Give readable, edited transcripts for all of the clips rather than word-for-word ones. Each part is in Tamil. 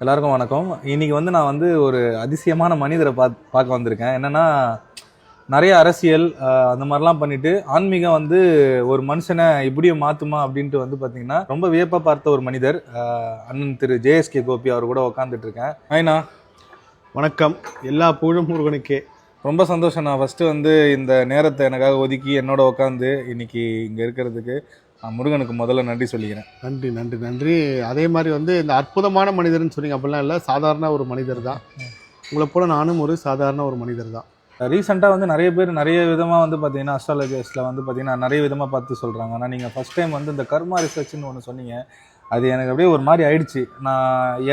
எல்லாருக்கும் வணக்கம். இன்னைக்கு நான் ஒரு அதிசயமான மனிதரை பார்க்க வந்திருக்கேன். என்னன்னா நிறைய அரசியல் அந்த மாதிரிலாம் பண்ணிட்டு ஆன்மீகம் ஒரு மனுஷனை இப்படியும் மாத்துமா அப்படின்ட்டு பார்த்தீங்கன்னா ரொம்ப வியப்பா பார்த்த ஒரு மனிதர் அண்ணன் திரு ஜேஎஸ்கே கோபி அவர் கூட உட்காந்துட்டு இருக்கேன். ஐனா வணக்கம். எல்லா புகழும் முருகனுக்கே. ரொம்ப சந்தோஷம். நான் ஃபஸ்ட்டு இந்த நேரத்தை எனக்காக ஒதுக்கி என்னோட உட்காந்து இன்னைக்கு இங்கே இருக்கிறதுக்கு முருகனுக்கு முதல்ல நன்றி சொல்லிக்கிறேன். நன்றி நன்றி நன்றி. அதே மாதிரி இந்த அற்புதமான மனிதர்னு சொன்னீங்க, அப்படிலாம் இல்லை, சாதாரண ஒரு மனிதர் தான். உங்களை போல நானும் ஒரு சாதாரண ஒரு மனிதர் தான். ரீசெண்டாக நிறைய பேர் நிறைய விதமாக பார்த்தீங்கன்னா அஸ்ட்ராலஜிஸ்டில் பார்த்தீங்கன்னா நிறைய விதமாக பார்த்து சொல்கிறாங்க. ஆனால் நீங்கள் ஃபஸ்ட் டைம் இந்த கர்மா ரிசர்ச்னு ஒன்று சொன்னீங்க. அது எனக்கு அப்படியே ஒரு மாதிரி ஆயிடுச்சு.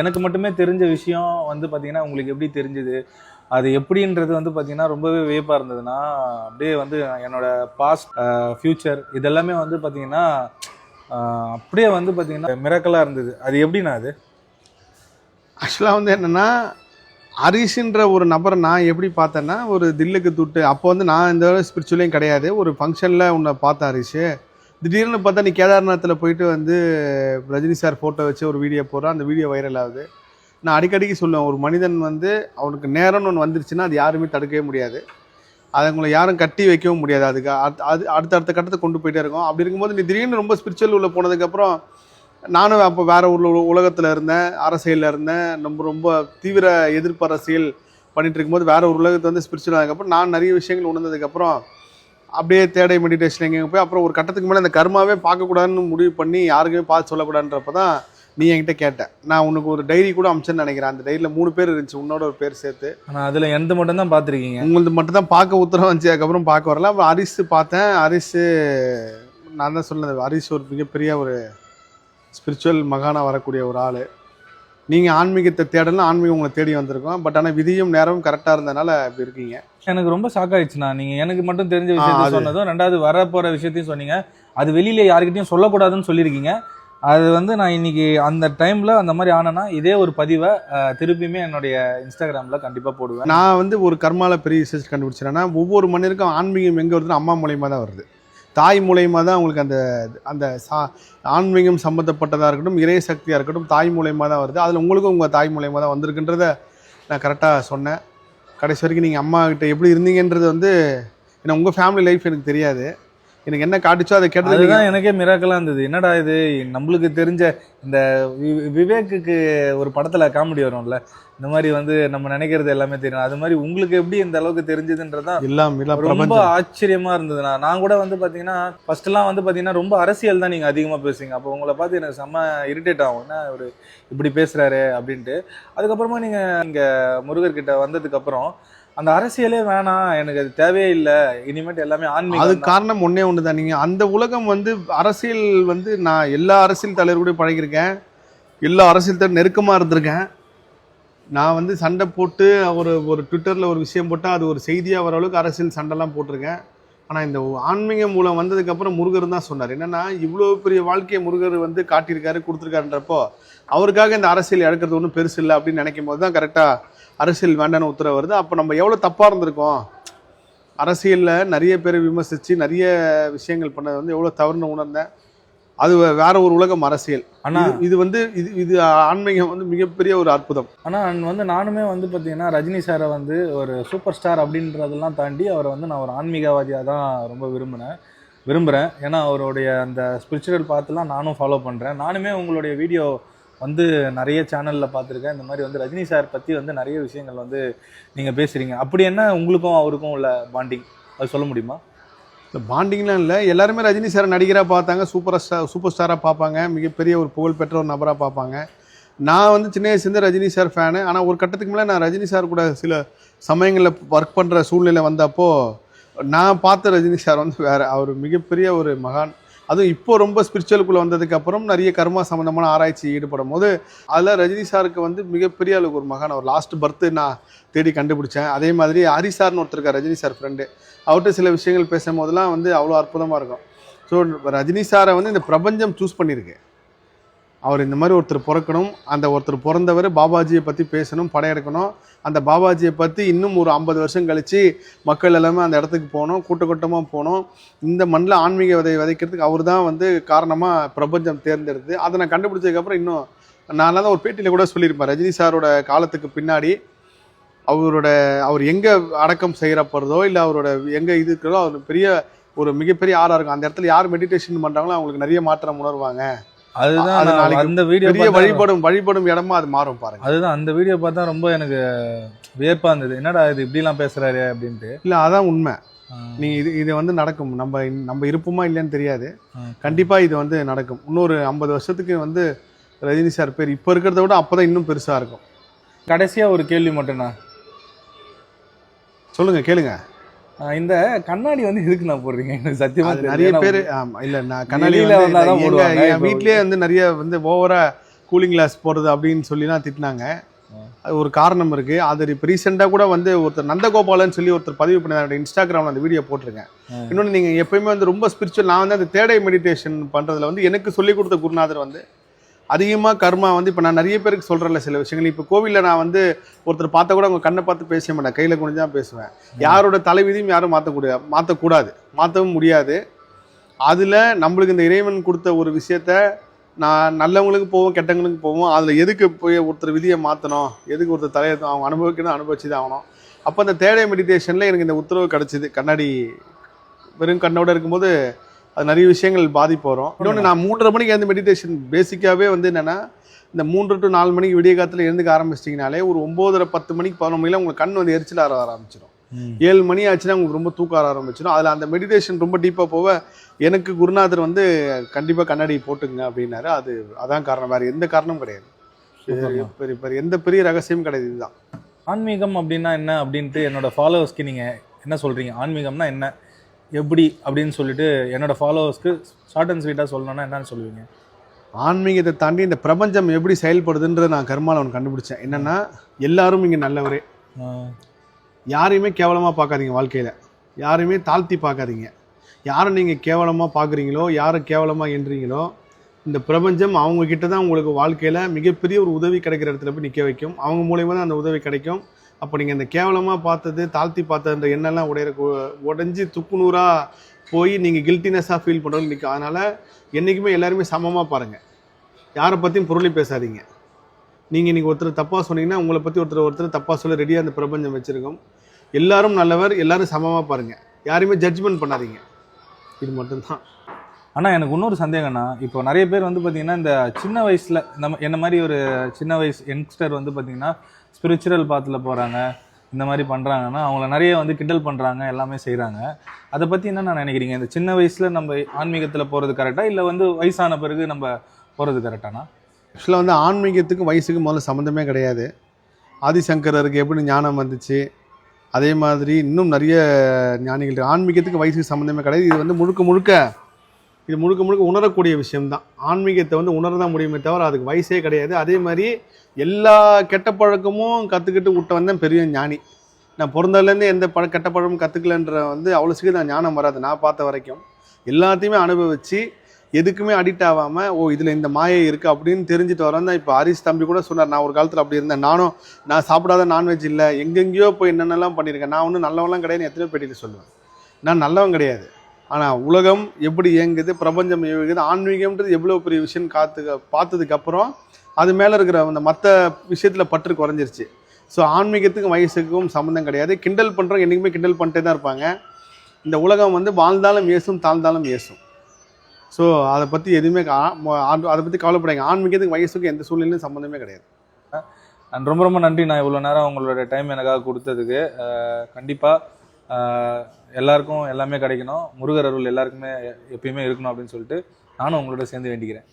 எனக்கு மட்டுமே தெரிஞ்ச விஷயம் பார்த்தீங்கன்னா உங்களுக்கு எப்படி தெரிஞ்சுது, அது எப்படின்றது பார்த்தீங்கன்னா ரொம்பவே வியப்பாக இருந்ததுன்னா அப்படியே என்னோட பாஸ்ட் ஃப்யூச்சர் இதெல்லாமே பார்த்தீங்கன்னா அப்படியே பார்த்தீங்கன்னா மிராக்கலாக இருந்தது. அது எப்படின்னா அது ஆக்சுவலாக என்னென்னா, ஹரிஷ்ன்ற ஒரு நபரை நான் எப்படி பார்த்தேன்னா, ஒரு தில்லுக்கு துட்டு. அப்போ நான் இந்த ஸ்பிரிச்சுவலையும் கிடையாது. ஒரு ஃபங்க்ஷனில் உன்னை பார்த்தேன் ஹரிஷ். திடீர்னு பார்த்தா நீ கேதார்நாத்தில் போயிட்டு ரஜினி சார் ஃபோட்டோ வச்சு ஒரு வீடியோ போடுறான். அந்த வீடியோ வைரல் ஆகுது. நான் அடிக்கடிக்கு சொல்லுவேன், ஒரு மனிதன் அவனுக்கு நேரம்னு ஒன்று வந்துருச்சுன்னா அது யாருமே தடுக்கவே முடியாது. அதை உங்களை யாரும் கட்டி வைக்கவும் முடியாது. அதுக்கு அடுத்த கட்டத்தை கொண்டு போயிட்டே இருக்கும். அப்படி இருக்கும்போது நீ திடீர்னு ரொம்ப ஸ்பிரிச்சுவல் உள்ள போனதுக்கப்புறம், நானும் அப்போ வேறு உலகத்தில் இருந்தேன், அரசியலில் இருந்தேன். ரொம்ப தீவிர எதிர்ப்பு அரசியல் பண்ணிகிட்டு இருக்கும்போது வேறு ஒரு உலகத்தை ஸ்பிரிச்சுவல் ஆனதுக்கப்புறம் நான் நிறைய விஷயங்கள் உணர்ந்ததுக்கப்புறம் அப்படியே தேடை மெடிடேஷன் எங்கேயும் போய் அப்புறம் ஒரு கட்டத்துக்கு மேலே அந்த கர்மாவே பார்க்கக்கூடாதுன்னு முடிவு பண்ணி யாருக்குமே பார்த்து சொல்லக்கூடாதுன்றப்ப தான் நீ என்கிட்ட கேட்டேன். நான் உனக்கு ஒரு டைரி கூட அமிச்சேன்னு நினைக்கிறேன். அந்த டைரியில் 3 பேர் இருந்துச்சு, உன்னோட ஒரு பேர் சேர்த்து. ஆனால் அதில் எந்த மட்டும் தான் பார்த்துருக்கீங்க? உங்களுக்கு மட்டும் தான் பார்க்க உத்தரவு வந்துச்சு. அதுக்கப்புறம் பார்க்க வரல. அப்புறம் ஹரிஷ் பார்த்தேன். ஹரிஷ் நான் தான் சொன்னது, ஹரிஷ் ஒரு மிகப்பெரிய ஒரு ஸ்பிரிச்சுவல் மகானாக வரக்கூடிய ஒரு ஆள். நீங்கள் ஆன்மீகத்தை தேடலாம், ஆன்மீகம் உங்களை தேடி வந்திருக்கோம். பட் ஆனால் விதியும் நேரமும் கரெக்டாக இருந்ததுனால இப்படி இருக்கீங்க. எனக்கு ரொம்ப ஷாக் ஆயிடுச்சுண்ணா. நீங்கள் எனக்கு மட்டும் தெரிஞ்ச விஷயத்த சொன்னதும், ரெண்டாவது வரப்போகிற விஷயத்தையும் சொன்னீங்க. அது வெளியில் யாருக்கிட்டையும் சொல்லக்கூடாதுன்னு சொல்லியிருக்கீங்க. அது நான் இன்னைக்கு அந்த டைமில் அந்த மாதிரி ஆனேன்னா இதே ஒரு பதிவை திருப்பியுமே என்னுடைய இன்ஸ்டாகிராமில் கண்டிப்பாக போடுவேன். நான் ஒரு கர்மாவில் பெரிய ரிசர்ச் கண்டுபிடிச்சேன்னா, ஒவ்வொரு மனிதருக்கும் ஆன்மீகம் எங்கே வருதுன்னா அம்மா மூலியமாக தான் வருது. தாய் மூலயமா தான் உங்களுக்கு அந்த ஆன்மீகம் சம்மந்தப்பட்டதாக இருக்கட்டும், இறை சக்தியாக இருக்கட்டும், தாய் மூலயமா தான் வருது. அதில் உங்களுக்கும் உங்கள் தாய் மூலயமா தான் வந்திருக்குன்றத நான் கரெக்டாக சொன்னேன். கடைசி வரைக்கும் நீங்கள் அம்மா கிட்ட எப்படி இருந்தீங்கன்றது ஏன்னா உங்கள் ஃபேமிலி லைஃப் எனக்கு தெரியாது. எனக்கு என்ன காட்டுச்சோ அதை கேட்டது தான் எனக்கே மிராக்கலாக இருந்தது. என்னடா இது, நம்மளுக்கு தெரிஞ்ச இந்த விவேக்குக்கு ஒரு படத்தில் காமெடி வரும்ல, இந்த மாதிரி நம்ம நினைக்கிறது எல்லாமே தெரியும். அது மாதிரி உங்களுக்கு எப்படி இந்த அளவுக்கு தெரிஞ்சதுன்றதான் ரொம்ப ஆச்சரியமா இருந்தது. நான் கூட பார்த்தீங்கன்னா ஃபர்ஸ்ட் எல்லாம் பார்த்தீங்கன்னா ரொம்ப அரசியல் தான் நீங்க அதிகமா பேசுவீங்க. அப்போ உங்களை பார்த்து எனக்கு செம்ம இரிட்டேட் ஆகும், என்ன ஒரு இப்படி பேசுறாரு அப்படின்ட்டு. அதுக்கப்புறமா நீங்க இங்க முருகர்கிட்ட வந்ததுக்கு அப்புறம் அந்த அரசியலே வேணாம், எனக்கு அது தேவையே இல்லை, இனிமேட்டு எல்லாமே ஆன்மீகம். அதுக்கு காரணம் ஒன்னே தான். நீங்க அந்த உலகம் அரசியல் நான் எல்லா அரசியல் தலைவர்களோட பழகிருக்கேன், எல்லா அரசியல் தலைவர் நெருக்கமா இருந்திருக்கேன். நான் சண்டை போட்டு ஒரு ட்விட்டரில் ஒரு விஷயம் போட்டால் அது ஒரு செய்தியாக வர அளவுக்கு அரசியல் சண்டைலாம் போட்டிருக்கேன். ஆனால் இந்த ஆன்மீகம் மூலம் வந்ததுக்கப்புறம் முருகர் தான் சொன்னார், என்னென்னா இவ்வளோ பெரிய வாழ்க்கையை முருகர் காட்டியிருக்காரு, கொடுத்துருக்காருன்றப்போ அவருக்காக இந்த அரசியல் இழக்கிறது ஒன்றும் பெருசு இல்லை அப்படின்னு நினைக்கும் போது தான் கரெக்டாக அரசியல் வேண்டான்னு உத்தரவு வருது. அப்போ நம்ம எவ்வளோ தப்பாக இருந்திருக்கோம், அரசியலில் நிறைய பேர் விமர்சித்து நிறைய விஷயங்கள் பண்ணது எவ்வளோ தவறுன்னு உணர்ந்தேன். அது வேற ஒரு உலகம் அரசியல். ஆனால் இது ஆன்மீகம் மிகப்பெரிய ஒரு அற்புதம். ஆனால் நானுமே பார்த்தீங்கன்னா ரஜினி சாரை ஒரு சூப்பர் ஸ்டார் அப்படின்றதெல்லாம் தாண்டி அவரை நான் ஒரு ஆன்மீகவாதியாக தான் ரொம்ப விரும்புகிறேன். ஏன்னா அவருடைய அந்த ஸ்பிரிச்சுவல் பார்த்துலாம் நானும் ஃபாலோ பண்ணுறேன். நானுமே உங்களுடைய வீடியோ நிறைய சேனலில் பார்த்துருக்கேன். இந்த மாதிரி ரஜினி சார் பற்றி நிறைய விஷயங்கள் நீங்கள் பேசுகிறீங்க. அப்படி என்ன உங்களுக்கும் அவருக்கும் உள்ள பாண்டிங், அது சொல்ல முடியுமா? இந்த பாண்டிங்லாம் இல்லை, எல்லாருமே ரஜினி சாரை நடிகராக பார்த்தாங்க, சூப்பர் ஸ்டாராக பார்ப்பாங்க, மிகப்பெரிய ஒரு புகழ்பெற்ற ஒரு நபராக பார்ப்பாங்க. நான் சின்ன வயசுலேருந்து ரஜினி சார் ஃபேனு. ஆனால் ஒரு கட்டத்துக்கு மேலே நான் ரஜினி சார் கூட சில சமயங்களில் ஒர்க் பண்ணுற சூழ்நிலை வந்தப்போ நான் பார்த்த ரஜினி சார் வேறு. அவர் மிகப்பெரிய ஒரு மகான். அதுவும் இப்போ ரொம்ப ஸ்பிரிச்சுவலுக்குள்ளே வந்ததுக்கப்புறம் நிறைய கர்மா சம்மந்தமான ஆராய்ச்சி ஈடுபடும் போது அதில் ரஜினி சாருக்கு மிகப்பெரிய அளவுக்கு ஒரு மகான். அவர் லாஸ்ட் பர்த்து நான் தேடி கண்டுபிடிச்சேன். அதே மாதிரி ஹரி சார்னு ஒருத்தருக்கார், ரஜினி சார் ஃப்ரெண்டு. அவர்கிட்ட சில விஷயங்கள் பேசும் போதெல்லாம் அவ்வளோ அற்புதமாக இருக்கும். ஸோ ரஜினி சாரை இந்த பிரபஞ்சம் சூஸ் பண்ணியிருக்கு. அவர் இந்த மாதிரி ஒருத்தர் பிறக்கணும், அந்த ஒருத்தர் பிறந்தவர் பாபாஜியை பற்றி பேசணும், படையெடுக்கணும். அந்த பாபாஜியை பற்றி இன்னும் ஒரு 50 வருஷம் கழித்து மக்கள் எல்லாமே அந்த இடத்துக்கு போகணும், கூட்டமாக போகணும். இந்த மண்ணில் ஆன்மீக விதைக்கிறதுக்கு அவர் தான் காரணமாக பிரபஞ்சம் தேர்ந்தெடுத்து அதை நான் கண்டுபிடிச்சதுக்கப்புறம் இன்னும் நான் தான் ஒரு பேட்டியில் கூட சொல்லியிருப்பேன், ரஜினி சாரோட காலத்துக்கு பின்னாடி அவர் எங்கே அடக்கம் செய்யப்படுறதோ இல்லை அவரோட எங்கே இது இருக்கிறதோ அவர் ஒரு மிகப்பெரிய ஆறா இருக்கும். அந்த இடத்துல யார் மெடிடேஷன் பண்ணுறாங்களோ அவங்களுக்கு நிறைய மாற்றம் உணர்வாங்க. அதுதான் அந்த வீடியோ பெரிய வழிபடும் இடமா அது மாறும் பாருங்க. அதுதான் அந்த வீடியோ பார்த்தா ரொம்ப எனக்கு வியப்பா இருந்தது, என்னடா இது இப்படிலாம் பேசுறாரு அப்படின்ட்டு. இல்லை அதான் உண்மை. நீங்க இது வந்து நடக்கும். நம்ம இருப்போமா இல்லையான்னு தெரியாது, கண்டிப்பா இது வந்து நடக்கும். இன்னொரு 50 வருஷத்துக்கு வந்து ரஜினி சார் பேர் இப்போ இருக்கிறத விட அப்போதான் இன்னும் பெருசா இருக்கும். கடைசியா ஒரு கேள்வி மட்டும்ண்ணா, சொல்லுங்க கேளுங்க. இந்த கண்ணாடி வந்து எதுக்கு நான் போடுறீங்க? எனக்கு சத்தியமா நிறைய பேர் இல்ல நான் கண்ணாடி என் வீட்லயே வந்து நிறைய வந்து ஓவரா கூலிங் கிளாஸ் போடுறது அப்படின்னு சொல்லிலாம் திட்டினாங்க. அது ஒரு காரணம் இருக்கு. அது இப்போ ரீசெண்டாக கூட வந்து ஒருத்தர் நந்தகோபாலன்னு சொல்லி ஒருத்தர் பதிவு பண்ண இன்ஸ்டாகிராமில் அந்த வீடியோ போட்டிருக்கேன். இன்னொன்று நீங்கள் எப்பயுமே வந்து ரொம்ப ஸ்பிரிச்சுவல், நான் வந்து அந்த தேடை மெடிடேஷன் பண்ணுறதுல வந்து எனக்கு சொல்லிக் கொடுத்த குருநாதர் வந்து அதிகமாக கர்மா வந்து இப்போ நான் நிறைய பேருக்கு சொல்கிறேன்ல சில விஷயங்கள். இப்போ கோவிலில் நான் வந்து ஒருத்தர் பார்த்தா கூட அவங்க கண்ணை பார்த்து பேச மாட்டேன், கையில் குனிஞ்சு தான் பேசுவேன். யாரோட தலைவிதியும் யாரும் மாற்றக்கூடாது, மாற்றவும் முடியாது. அதில் நம்மளுக்கு இந்த இறைவன் கொடுத்த ஒரு விஷயத்த நான் நல்லவங்களுக்கு போவோம் கெட்டவங்களுக்கு போவோம், அதில் எதுக்கு போய் ஒருத்தர் விதியை மாற்றணும், எதுக்கு ஒருத்தர் தலையை அவங்க அனுபவிக்கணும், அனுபவிச்சு தான் ஆகணும். அப்போ அந்த தேடை மெடிடேஷனில் எனக்கு இந்த உத்தரவு கிடச்சிது. கண்ணாடி வெறும் கண்ணோட இருக்கும்போது அது நிறைய விஷயங்கள் பாதிப்பு வரும். இன்னொன்று நான் 3:30 மணிக்கு எழுந்து மெடிடேஷன் பேசிக்காகவே வந்து என்னென்னா இந்த 3 to 4 மணிக்கு விடிய காலத்தில் எழுந்துக்க ஆரம்பிச்சிட்டிங்கனாலே ஒரு 9:30 10 மணிக்கு 11 மணிலாம் உங்களுக்கு கண் வந்து எரிச்சல் ஆற ஆரம்பிச்சிடும். 7 மணி ஆச்சுன்னா உங்களுக்கு ரொம்ப தூக்கம் ஆர ஆரம்பிச்சிடும். அதில் அந்த மெடிடேஷன் ரொம்ப டீப்பாக போக எனக்கு குருநாதர் வந்து கண்டிப்பாக கண்ணாடி போட்டுங்க அப்படின்னாரு. அதான் காரணம், வேறு எந்த காரணமும் கிடையாது. பெரிய எந்த பெரிய ரகசியமும் கிடையாது. இதுதான் ஆன்மீகம் அப்படின்னா என்ன அப்படின்ட்டு என்னோட ஃபாலோவர்ஸ்க்கு நீங்கள் என்ன சொல்கிறீங்க? ஆன்மீகம்னா என்ன, எப்படி அப்படின்னு சொல்லிட்டு என்னோட ஃபாலோவர்ஸ்க்கு ஷார்ட் அண்ட் ஸ்வீட்டாக சொல்லணும்னா என்னன்னு சொல்லுவீங்க? ஆன்மீகத்தை தாண்டி இந்த பிரபஞ்சம் எப்படி செயல்படுதுன்றதை நான் கர்மாவில் ஒன்று கண்டுபிடிச்சேன். என்னென்னா எல்லாரும் இங்கே நல்லவரே, யாரையுமே கேவலமாக பார்க்காதீங்க, வாழ்க்கையில் யாரையுமே தாழ்த்தி பார்க்காதீங்க. யாரை நீங்கள் கேவலமாக பார்க்குறீங்களோ, யாரை கேவலமாக எண்றீங்களோ, இந்த பிரபஞ்சம் அவங்கக்கிட்ட தான் உங்களுக்கு வாழ்க்கையில் மிகப்பெரிய ஒரு உதவி கிடைக்கிற இடத்துல போய் நிற்க வைக்கும். அவங்க மூலயமா தான் அந்த உதவி கிடைக்கும். அப்போ நீங்கள் இந்த கேவலமாக பார்த்தது, தாழ்த்தி பார்த்ததுன்ற எண்ணெல்லாம் உடைஞ்சி துப்புநூறாக போய் நீங்கள் கில்ட்டினஸாக ஃபீல் பண்ணுறது நிற்கும். அதனால் என்றைக்குமே எல்லாருமே சமமாக பாருங்கள், யாரை பற்றியும் பொருளை பேசாதீங்க. நீங்கள் இன்றைக்கி ஒருத்தர் தப்பாக சொன்னீங்கன்னா உங்களை பற்றி ஒருத்தர் தப்பாக சொல்ல ரெடியாக அந்த பிரபஞ்சம் வச்சுருக்கோம். எல்லாரும் நல்லவர், எல்லாரும் சமமாக பாருங்கள், யாரையுமே ஜட்ஜ்மெண்ட் பண்ணாதீங்க. இது மட்டும்தான். ஆனால் எனக்கு இன்னொரு சந்தேகம்னா, இப்போ நிறைய பேர் வந்து பார்த்திங்கன்னா இந்த சின்ன வயசில் என்ன மாதிரி ஒரு சின்ன வயசு யங்ஸ்டர் வந்து பார்த்திங்கன்னா ஸ்பிரிச்சுவல் பாத்தில் போகிறாங்க, இந்த மாதிரி பண்ணுறாங்கன்னா அவங்கள நிறைய வந்து கிண்டல் பண்ணுறாங்க, எல்லாமே செய்கிறாங்க. அதை பற்றி என்ன நினைக்கிறீங்க? இந்த சின்ன வயசில் நம்ம ஆன்மீகத்தில் போகிறது கரெக்டாக, இல்லை வந்து வயசான பிறகு நம்ம போகிறது கரெக்டானா? ஆக்சுவலாக வந்து ஆன்மீகத்துக்கும் வயசுக்கு முதல்ல சம்மந்தமே கிடையாது. ஆதிசங்கரருக்கு எப்படி ஞானம் வந்துச்சு, அதே மாதிரி இன்னும் நிறைய ஞானிகள். ஆன்மீகத்துக்கு வயசுக்கு சம்மந்தமே கிடையாது. இது வந்து முழுக்க முழுக்க உணரக்கூடிய விஷயம்தான். ஆன்மீகத்தை வந்து உணரதான் முடியுமே தவிர அதுக்கு வயசே கிடையாது. அதே மாதிரி எல்லா கெட்ட பழக்கமும் கற்றுக்கிட்டு விட்ட வந்தேன் பெரிய ஞானி. நான் பிறந்ததுலேருந்து எந்த கெட்ட பழக்கமும் கற்றுக்கலன்ற வந்து அவ்வளோ சீக்கிரம் நான் ஞானம் வராது. நான் பார்த்த வரைக்கும் எல்லாத்தையுமே அனுபவிச்சு எதுக்குமே அடிக்ட் ஆகாமல், இதில் இந்த மாயை இருக்குது அப்படின்னு தெரிஞ்சுட்டு வரேன் தான். இப்போ ஹரிஷ் தம்பி கூட சொன்னார், நான் ஒரு காலத்தில் அப்படி இருந்தேன், நான் சாப்பிடாத நான்வெஜ் இல்லை, எங்கெங்கேயோ போய் என்னென்னலாம் பண்ணியிருக்கேன், நான் ஒன்றும் நல்லவெல்லாம் கிடையாதுன்னு எத்தனையோ பேட்டியில் சொல்லுவேன். நான் நல்லவன் கிடையாது. ஆனால் உலகம் எப்படி இயங்குது, பிரபஞ்சம் இயங்குது, ஆன்மீகம்ன்றது எவ்வளோ பெரிய விஷயம் பார்த்ததுக்கப்புறம் அது மேலே இருக்கிற அந்த மற்ற விஷயத்தில் பற்று குறைஞ்சிருச்சு. ஸோ ஆன்மீகத்துக்கும் வயசுக்கும் சம்மந்தம் கிடையாது. கிண்டல் பண்ணுறவங்க என்றைக்குமே கிண்டல் பண்ணிட்டே தான் இருப்பாங்க. இந்த உலகம் வந்து வாழ்ந்தாலும் ஏசும், தாழ்ந்தாலும் ஏசும். ஸோ அதை பற்றி எதுவுமே அதை பற்றி கவலைப்படாங்க. ஆன்மீகத்துக்கு வயசுக்கும் எந்த சூழ்நிலையும் சம்மந்தமே கிடையாது. ரொம்ப ரொம்ப நன்றி. நான் இவ்வளோ நேரம் உங்களோட டைம் எனக்காக கொடுத்ததுக்கு. கண்டிப்பாக எல்லாருக்கும் எல்லாமே கிடைக்கணும், முருகர் அருள் எல்லாருக்குமே எப்பயுமே இருக்கணும் அப்படின்னு சொல்லிட்டு நானும் உங்களோட சேர்ந்து வேண்டிக்கிறேன்.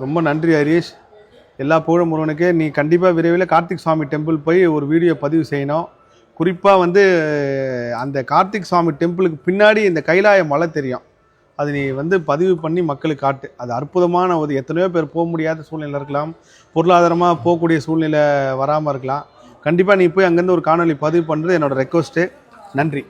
ரொம்ப நன்றி ஹரீஷ். எல்லா புகழும் முருகனுக்கு. நீ கண்டிப்பாக விரைவில் கார்த்திக் சுவாமி டெம்பிள் போய் ஒரு வீடியோ பதிவு செய்யணும். குறிப்பாக வந்து அந்த கார்த்திக் சுவாமி டெம்பிளுக்கு பின்னாடி இந்த கைலாய மலை தெரியும், அது நீ வந்து பதிவு பண்ணி மக்களுக்கு காட்டு. அது அற்புதமான ஒரு, எத்தனையோ பேர் போக முடியாத சூழ்நிலை இருக்கலாம், பொருளாதாரமாக போகக்கூடிய சூழ்நிலை வராமல் இருக்கலாம். கண்டிப்பாக நீ போய் அங்கேருந்து ஒரு காணொலி பதிவு பண்ணுறது என்னோடய ரெக்வஸ்ட்டு. நன்றி.